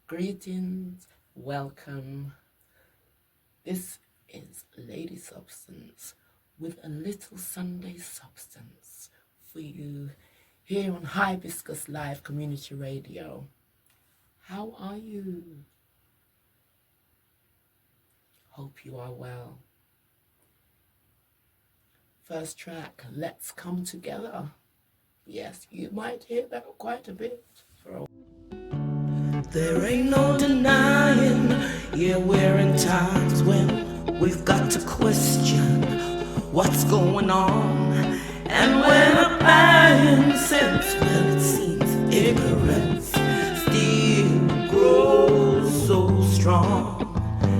Greetings, welcome. This is Lady Substance with a little Sunday substance for you here on Hibiscus Live Community Radio. How are you? Hope you are well. First track, Let's Come Together. Yes, you might hear that quite a bit. There ain't no denying, yeah, we're in times when we've got to question what's going on. And when applying sense, well, it seems ignorance still grows so strong.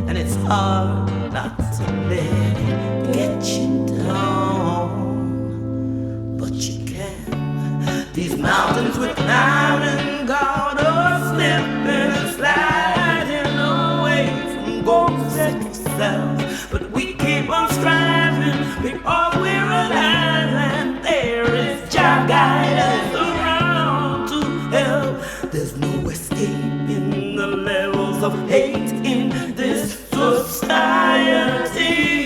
And it's hard not to let it get you down. But you can. These mountains we're climbing, God, are slipping and sliding away from goals set yourself. But we keep on striving because we're alive, and there is Jah guidance around to help. There's no escaping the levels of hate in this society.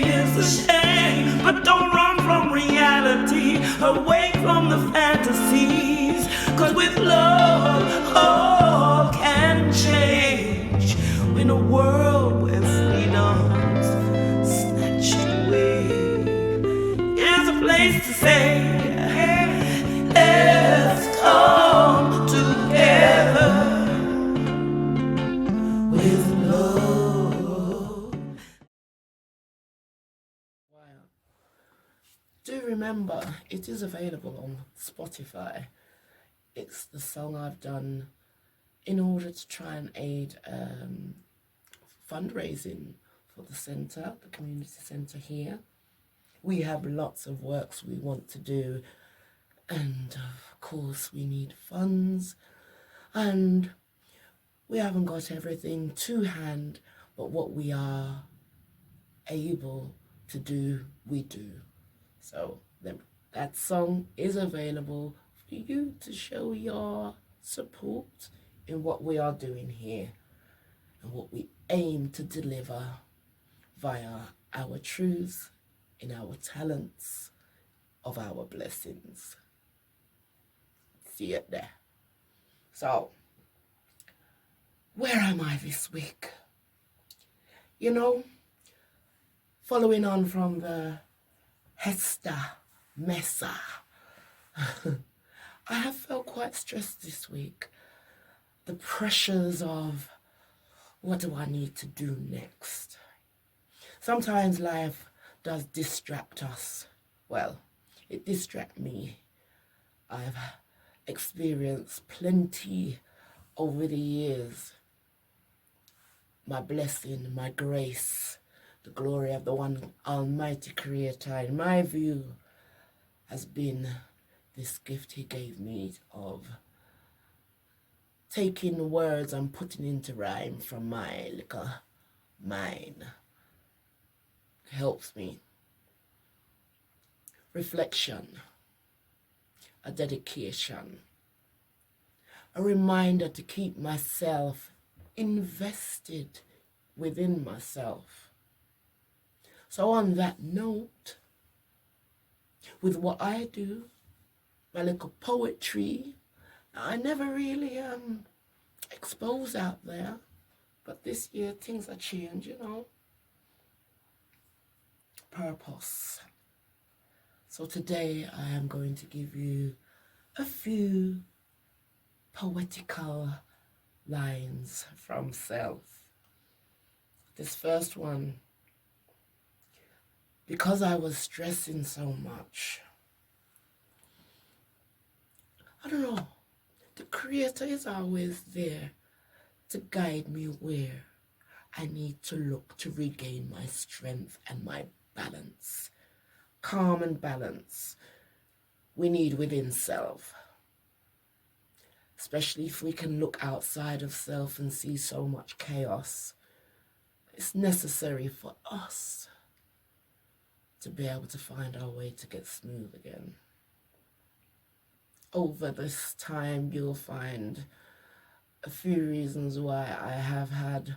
It's a shame, but don't run from reality, away from the fantasies, 'cause with love all can change. In a world where freedom's snatched away, is a place to say, let's come together with love. Wow. Do remember, it is available on Spotify. It's the song I've done in order to try and aid fundraising for the centre, the community centre here. We have lots of works we want to do, and of course we need funds, and we haven't got everything to hand, but what we are able to do, we do. So that song is available for you to show your support in what we are doing here and what we aim to deliver via our truths, in our talents, of our blessings. See it there. So, where am I this week? You know, following on from the Hester Mesa, I have felt quite stressed this week. The pressures of what do I need to do next? Sometimes life does distract us. Well, it distracts me. I've experienced plenty over the years. My blessing, my grace, the glory of the one Almighty Creator, in my view, has been this gift He gave me of taking words and putting into rhyme from my little mind. It helps me. Reflection, a dedication, a reminder to keep myself invested within myself. So on that note, with what I do, my little poetry, I never really expose out there, but this year things are changed, you know. Purpose. So today I am going to give you a few poetical lines from self. This first one, because I was stressing so much, I don't know, the Creator is always there to guide me where I need to look to regain my strength and my balance. Calm and balance we need within self, especially if we can look outside of self and see so much chaos. It's necessary for us to be able to find our way to get smooth again. Over this time, you'll find a few reasons why I have had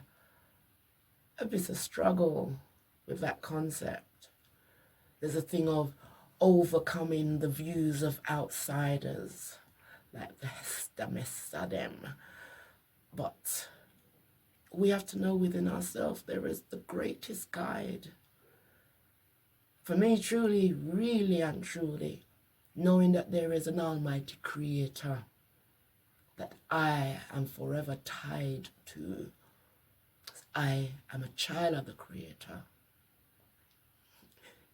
a bit of struggle with that concept. There's a thing of overcoming the views of outsiders, like the mess of them. But we have to know within ourselves there is the greatest guide. For me, truly, really and truly, knowing that there is an almighty creator that I am forever tied to. I am a child of the creator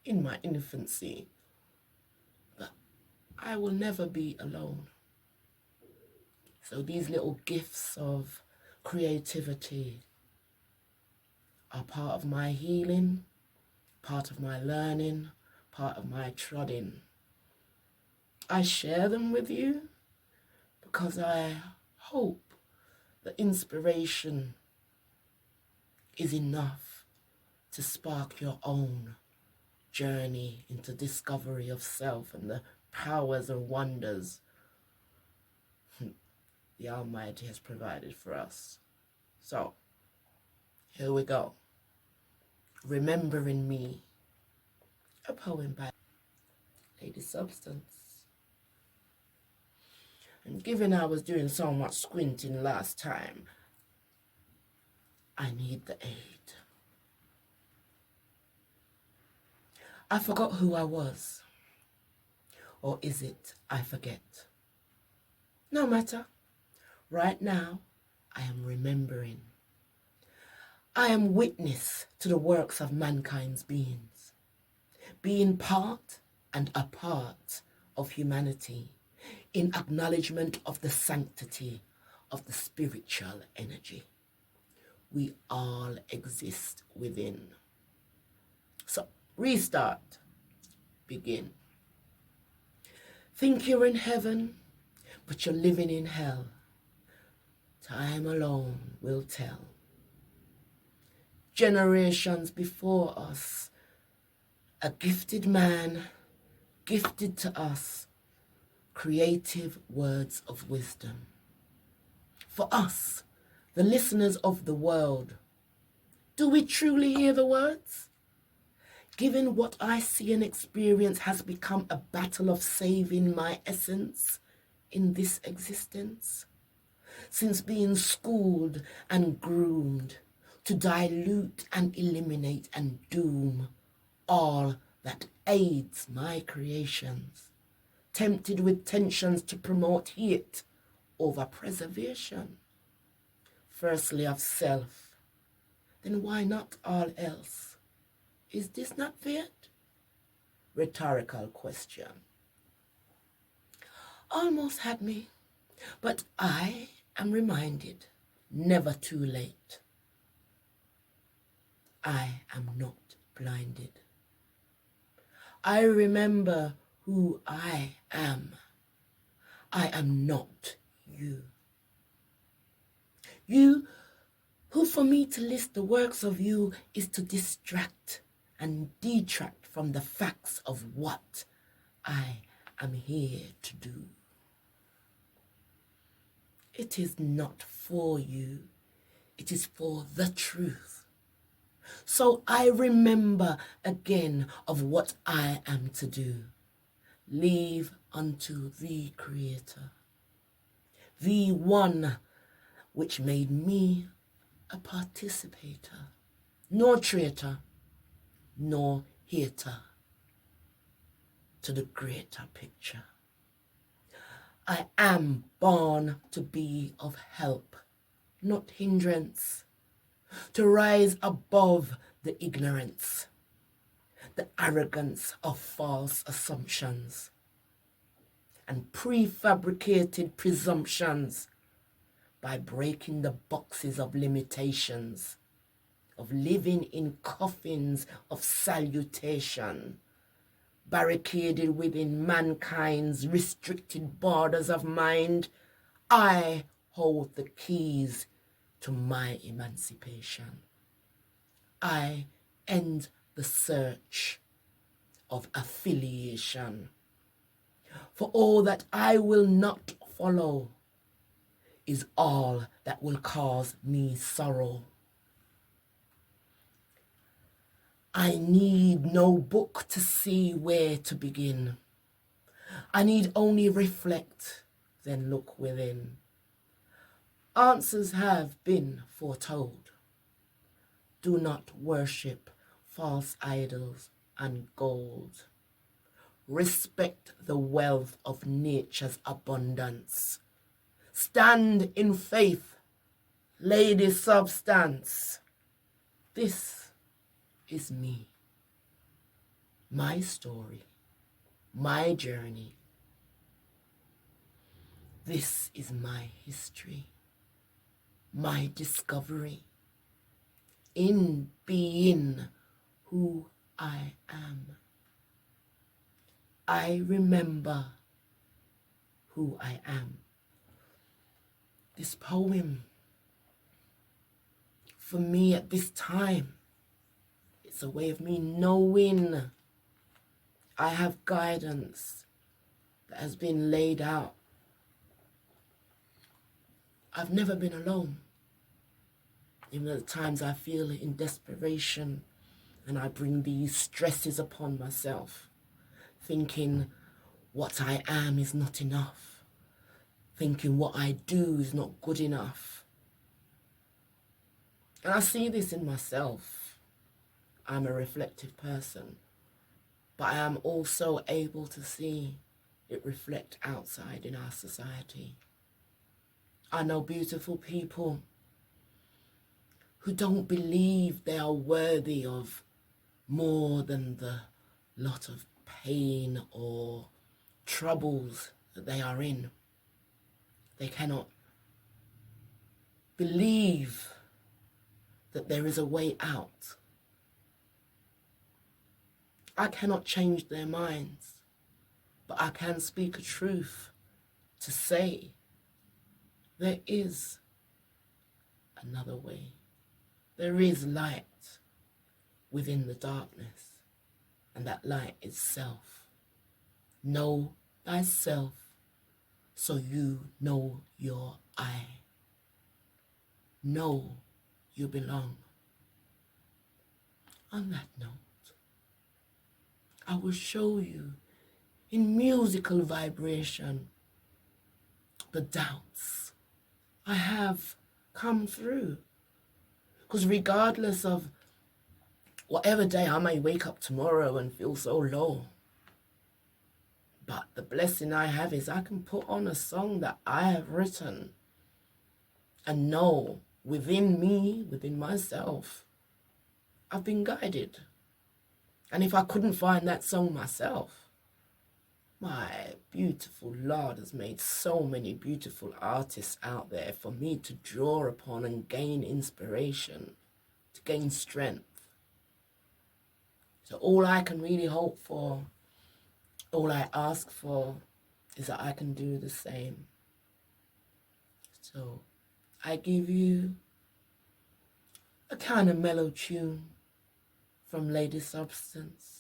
in my infancy, but I will never be alone. So these little gifts of creativity are part of my healing, part of my learning, part of my trodding. I share them with you because I hope the inspiration is enough to spark your own journey into discovery of self and the powers and wonders the Almighty has provided for us. So, here we go. Remembering Me, a poem by Lady Substance. And given I was doing so much squinting last time, I need the aid. I forgot who I was. Or is it I forget? No matter. Right now, I am remembering. I am witness to the works of mankind's beings, being part and a part of humanity in acknowledgement of the sanctity of the spiritual energy we all exist within. So, restart, begin. Think you're in heaven, but you're living in hell. Time alone will tell. Generations before us, a gifted man gifted to us creative words of wisdom. For us, the listeners of the world, do we truly hear the words? Given what I see and experience has become a battle of saving my essence in this existence, since being schooled and groomed to dilute and eliminate and doom all that aids my creations, tempted with tensions to promote hate over preservation, firstly of self, then why not all else? Is this not fit? Rhetorical question. Almost had me, but I am reminded, never too late. I am not blinded. I remember who I am. I am not you. You, who for me to list the works of you is to distract and detract from the facts of what I am here to do. It is not for you, it is for the truth. So I remember again of what I am to do. Leave unto the Creator, the one which made me a participator, nor traitor, nor hater to the greater picture. I am born to be of help, not hindrance, to rise above the ignorance, the arrogance of false assumptions and prefabricated presumptions by breaking the boxes of limitations, of living in coffins of salutation, barricaded within mankind's restricted borders of mind. I hold the keys to my emancipation. I end the search of affiliation. For all that I will not follow is all that will cause me sorrow. I need no book to see where to begin. I need only reflect, then look within. Answers have been foretold. Do not worship false idols and gold. Respect the wealth of nature's abundance. Stand in faith, lady substance. This is me, my story, my journey. This is my history, my discovery in being who I am. I remember who I am. This poem, for me at this time, it's a way of me knowing I have guidance that has been laid out. I've never been alone. Even at times I feel in desperation and I bring these stresses upon myself, thinking what I am is not enough, thinking what I do is not good enough. And I see this in myself. I'm a reflective person, but I am also able to see it reflect outside in our society. I know beautiful people who don't believe they are worthy of more than the lot of pain or troubles that they are in. They cannot believe that there is a way out. I cannot change their minds, but I can speak a truth to say there is another way. There is light within the darkness, and that light is self. Know thyself, so you know your I. Know you belong. On that note, I will show you in musical vibration the doubts I have come through. Because regardless of whatever day I may wake up tomorrow and feel so low, but the blessing I have is I can put on a song that I have written and know within me, within myself, I've been guided. And if I couldn't find that song myself, my beautiful Lord has made so many beautiful artists out there for me to draw upon and gain inspiration, to gain strength. So all I can really hope for, all I ask for, is that I can do the same. So I give you a kind of mellow tune from Lady Substance.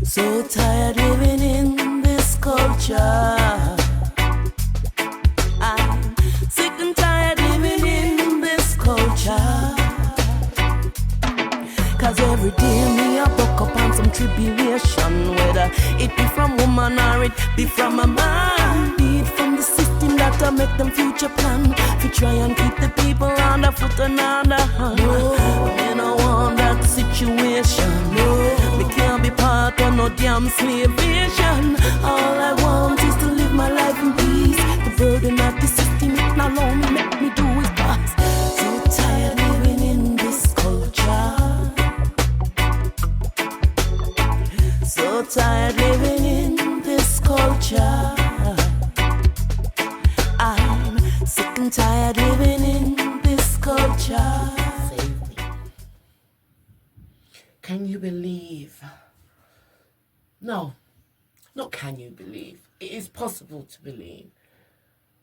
So tired living in this culture. I'm sick and tired living in this culture. Cause every day me I buck up on some tribulation, whether it be from woman or it be from a man. Be it from the system that I make them future plan, to try and keep the people on the foot and on the hand. No, me no want that situation. No, me can't be part of no damn slavation. All I want is to live my life in peace. The burden of the system, it not alone make me do it fast. tired living in this culture. Save me. Can you believe? No, not can you believe. It is possible to believe.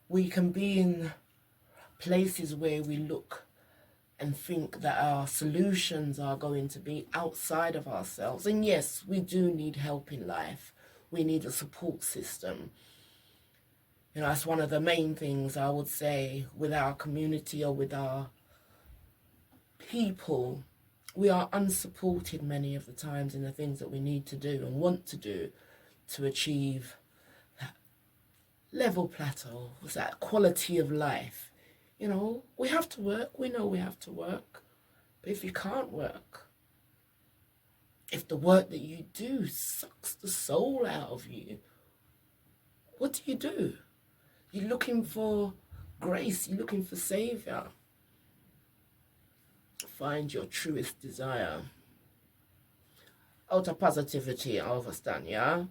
We can be in places where we look and think that our solutions are going to be outside of ourselves. And yes, we do need help in life. We need a support system. You know, that's one of the main things I would say with our community or with our people. We are unsupported many of the times in the things that we need to do and want to do to achieve that level plateau, that quality of life. You know, we have to work. We know we have to work. But if you can't work, if the work that you do sucks the soul out of you, what do? You're looking for grace. You're looking for Savior. Find your truest desire. Out of positivity, I understand, yeah?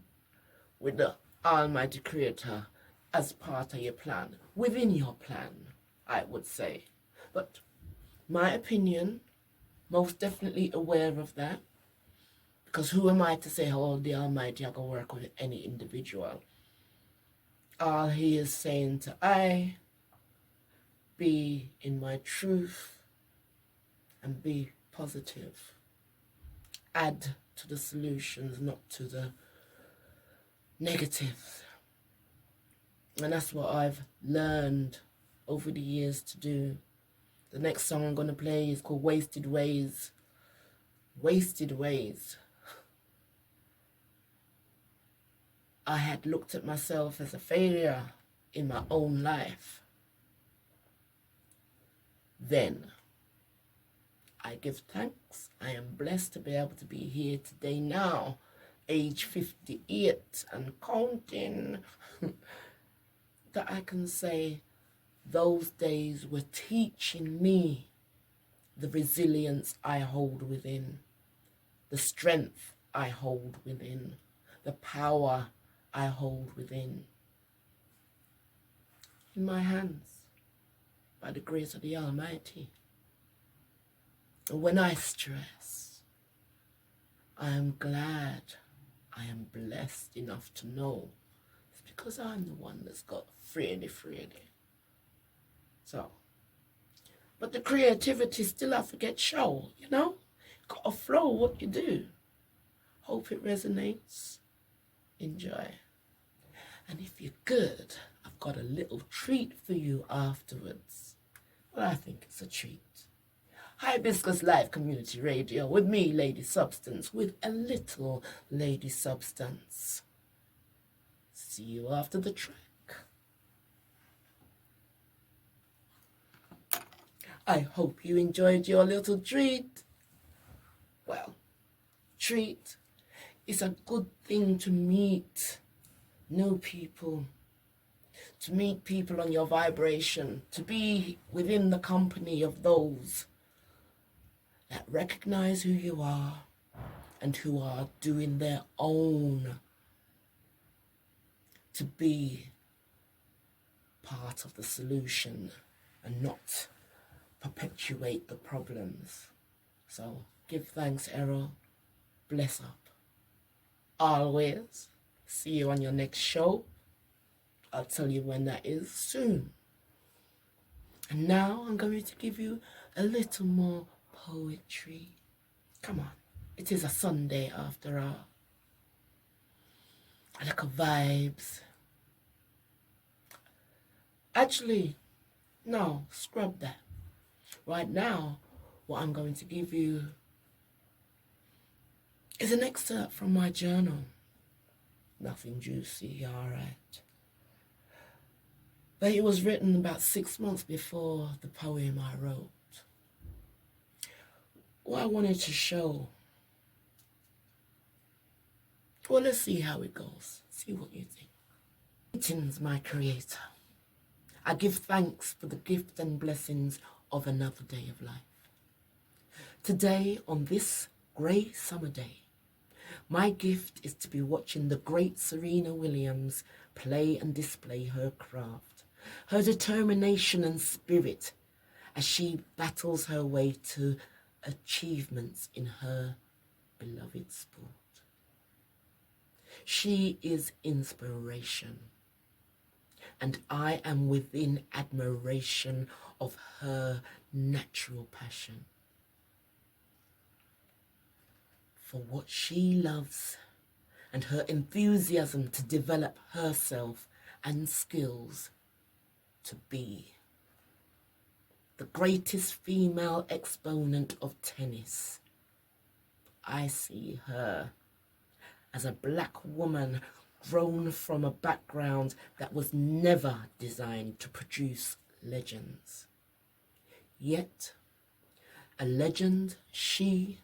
With the Almighty Creator as part of your plan. Within your plan, I would say. But my opinion, most definitely aware of that. Because who am I to say how the Almighty are going to work with any individual? All he is saying to I, be in my truth and be positive. Add to the solutions, not to the negatives. And that's what I've learned over the years to do. The next song I'm going to play is called Wasted Ways. Wasted Ways. I had looked at myself as a failure in my own life. Then, I give thanks. I am blessed to be able to be here today now, age 58 and counting, that I can say those days were teaching me the resilience I hold within, the strength I hold within, the power I hold within. In my hands, by the grace of the Almighty. And when I stress, I am glad, I am blessed enough to know it's because I'm the one that's got freely. So, but the creativity still have to get show, you know? Got to flow what you do. Hope it resonates. Enjoy. And if you're good, I've got a little treat for you afterwards. Well, I think it's a treat. Hibiscus Live Community Radio with me, Lady Substance, with a little Lady Substance. See you after the track. I hope you enjoyed your little treat. Well, treat is a good thing to meet new people, to meet people on your vibration, to be within the company of those that recognize who you are and who are doing their own to be part of the solution and not perpetuate the problems. So give thanks, Errol. Bless up. Always. See you on your next show. I'll tell you when that is soon. And now I'm going to give you a little more poetry. Come on. It is a Sunday after all. I like a vibes. Actually, no, scrub that. Right now, what I'm going to give you is an excerpt from my journal. Nothing juicy, alright. But it was written about 6 months before the poem I wrote. What I wanted to show. Well, let's see how it goes. See what you think. Greetings, my creator. I give thanks for the gift and blessings of another day of life. Today, on this grey summer day, my gift is to be watching the great Serena Williams play and display her craft, her determination and spirit as she battles her way to achievements in her beloved sport. She is inspiration, and I am within admiration of her natural passion for what she loves and her enthusiasm to develop herself and skills to be the greatest female exponent of tennis. I see her as a black woman grown from a background that was never designed to produce legends. Yet, a legend she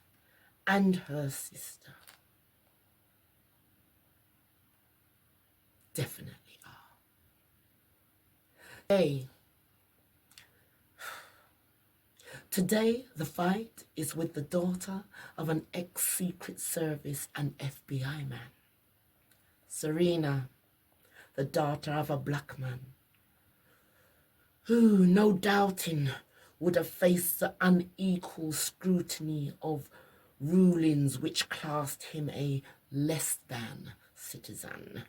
and her sister definitely are. Today, the fight is with the daughter of an ex-Secret Service and FBI man. Serena, the daughter of a black man, who, no doubting, would have faced the unequal scrutiny of rulings which classed him a less than citizen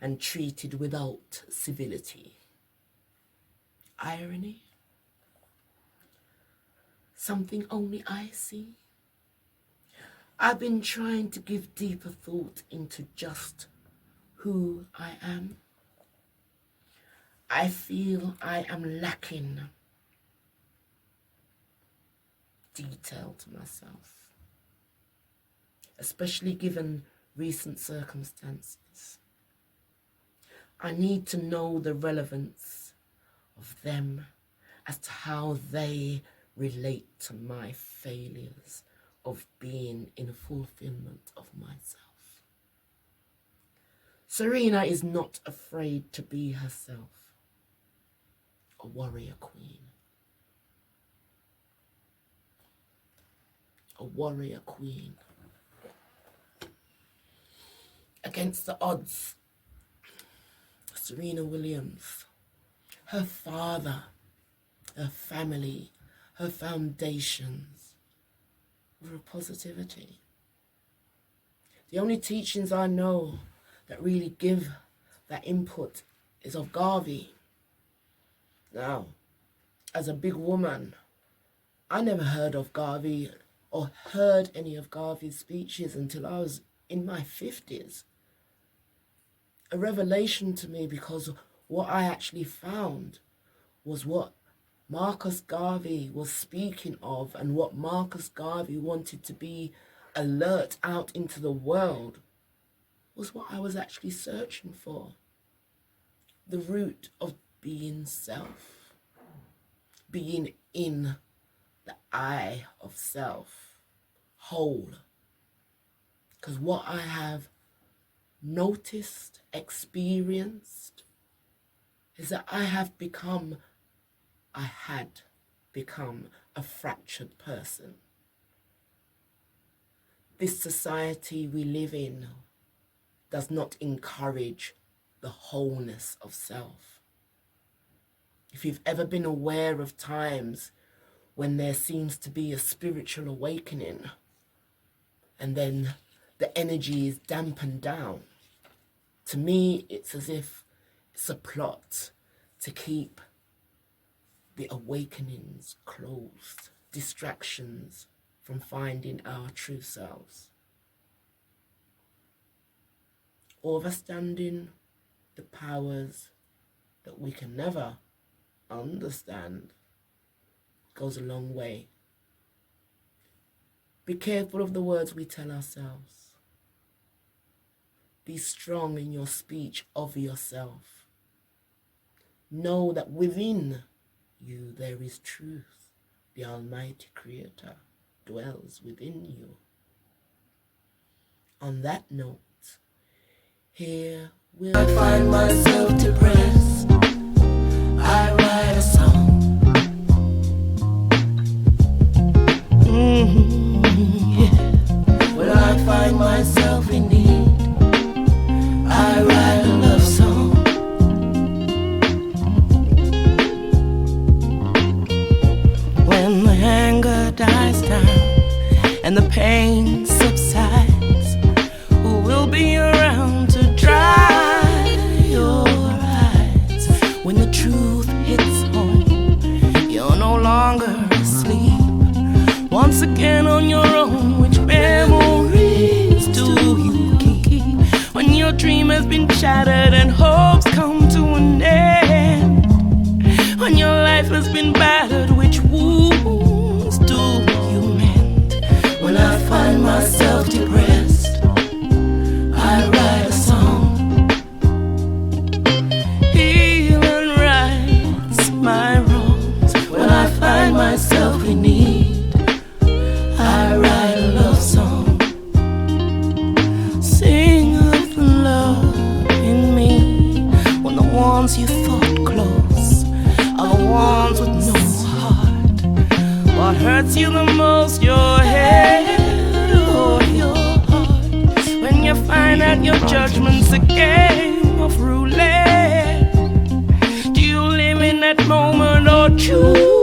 and treated without civility. Irony? Something only I see. I've been trying to give deeper thought into just who I am. I feel I am lacking detail to myself, especially given recent circumstances. I need to know the relevance of them as to how they relate to my failures of being in fulfillment of myself. Serena is not afraid to be herself, a warrior queen. A warrior queen. Against the odds, Serena Williams, her father, her family, her foundations were of positivity. The only teachings I know that really give that input is of Garvey. Now, as a big woman, I never heard of Garvey or heard any of Garvey's speeches until I was in my 50s. A revelation to me, because what I actually found was what Marcus Garvey was speaking of, and what Marcus Garvey wanted to be alert out into the world was what I was actually searching for. The root of being self, being in the eye of self, whole. Because what I have noticed, experienced, is that I had become a fractured person. This society we live in does not encourage the wholeness of self. If you've ever been aware of times when there seems to be a spiritual awakening and then the energy is dampened down, to me it's as if it's a plot to keep the awakenings closed, distractions from finding our true selves. Understanding the powers that we can never understand goes a long way. Be careful of the words we tell ourselves. Be strong in your speech of yourself. Know that within you there is truth. The Almighty Creator dwells within you. On that note, here will I find myself depressed. I write a song. Yeah. When I find myself in need, I write a love song. and the pain subsides, who will be around to dry your eyes when the truth hits home? You're no longer asleep. Once again on your own, which memories do you keep? When your dream has been shattered and hopes come to an end, when your life has been battered, which wounds do you mend? When I find myself depressed, I write a song. Heal and rights my wrongs. When I find myself in need, I write a love song. Sing of the love in me, when the ones you thought close are the ones with no heart. What hurts you the most, your head or your heart? When you find out your judgment's a game of roulette, do you live in that moment or choose